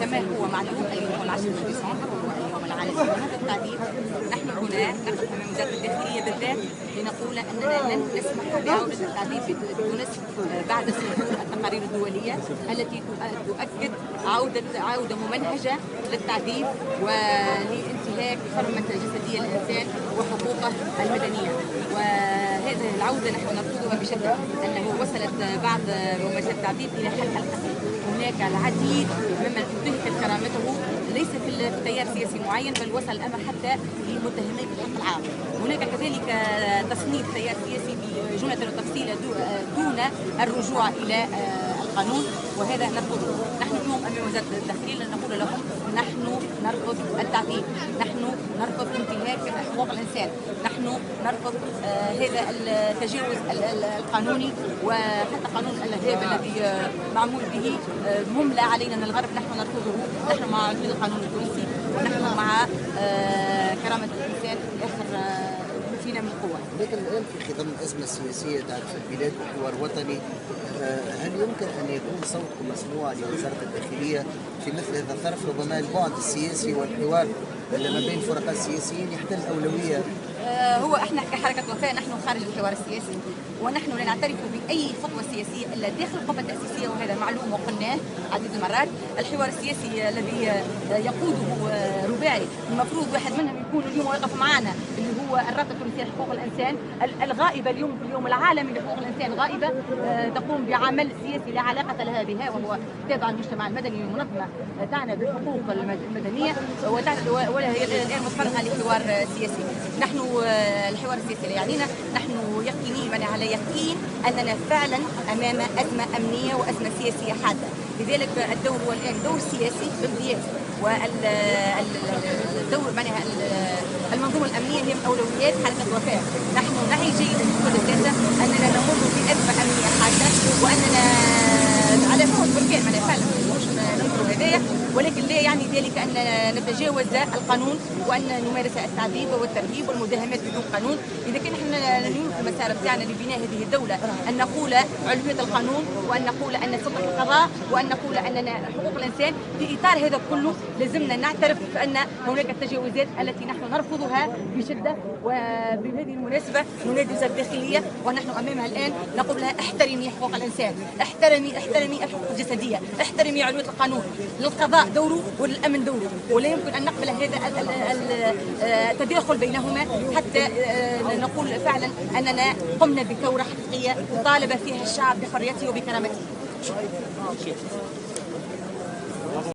كما هو معلوم اليوم هو 10 ديسمبر وهو اليوم العالمي لهذا التعذيب. نحن هنا نقف امام وزاره الداخليه بالذات لنقول اننا لن نسمح بعوده التعذيب في تونس بعد صدور التقارير الدوليه التي تؤكد عوده ممنهجه للتعذيب ولانتهاك حرمه جسديه الانسان وحقوقه المدنيه. وهذه العوده نحن نرفضها بشده، انه وصلت بعض ممارسات التعذيب الى حل القتل. هناك العديد ممن انتهكت كرامته ليس في تيار سياسي معين، بل وصل الامر حتى لمتهمي الحق العام. هناك كذلك تصنيف تيار سياسي بجمله وتفصيله دون الرجوع الى القانون، وهذا نرفضه. نحن اليوم امام وزاره الداخليه نقول لهم نحن نرفض التعذيب، نحن نرفض انتهاك حقوق الانسان، نحن نرفض هذا التجاوز القانوني، وحتى قانون الارهاب الذي معمول به مملى علينا من الغرب نحن نرفضه. نحن مع القانون التونسي ونحن مع كرامه الانسان اخر فينا من قوه. لكن الان في خضم الازمه السياسيه تعرف البلاد وحوار وطني، هل يمكن ان يكون صوتكم مسموع لوزاره الداخليه في مثل هذا الظرف؟ ربما البعد السياسي والحوار ما بين الفرقاء السياسيين يحتل اولويه. هو احنا كحركه وفاء نحن خارج الحوار السياسي، ونحن لا نعترف باي خطوه سياسيه الا داخل القبه التاسيسيه، وهذا معلوم وقلناه عديد المرات. الحوار السياسي الذي يقوده رباعي المفروض واحد منهم يكون اليوم واقف معنا، اللي هو الرابطه التونسيه لحقوق الانسان الغائبه اليوم في اليوم العالمي لحقوق الانسان، غائبه تقوم بعمل سياسي لا علاقه لها بها، وهو تابع المجتمع المدني المنظمه تعنى بالحقوق المدنيه ولا هي الان متفرغه لحوار سياسي. نحن الحوار السياسي لا يعنينا، نحن يقينين من على يقين اننا فعلا امام ازمه امنيه وازمه سياسيه حاده، لذلك الدور هو الان دور سياسي بامتياز، والدور معناها المنظومه الامنيه هي من اولويات حركه وفاء. نحن نعي جيدا بكل الداتا اننا نمر بازمه امنيه حاده، واننا على فوز بركان معناها فعلا مش ننكر هدايا، ولكن لا يعني ذلك ان نتجاوز القانون وان نمارس التعذيب والترهيب والمداهمات بدون قانون. اذا كان احنا نمشي في المسار بتاعنا لبناء هذه الدوله، ان نقول علويه القانون، وان نقول ان سلطه القضاء، وان نقول اننا حقوق الانسان، في اطار هذا كله لازمنا نعترف بان هناك التجاوزات التي نحن نرفضها بشده. وبهذه المناسبه ننادي وزاره الداخليه ونحن امامها الان نقول لها احترمي حقوق الانسان، احترمي الحقوق الجسديه، احترمي علويه القانون. للقضاء دوره وللامن دوره، ولا يمكن ان نقبل هذا التداخل بينهما حتى نقول فعلا اننا قمنا بثوره حقيقيه طالب فيها الشعب بحريته وبكرامته.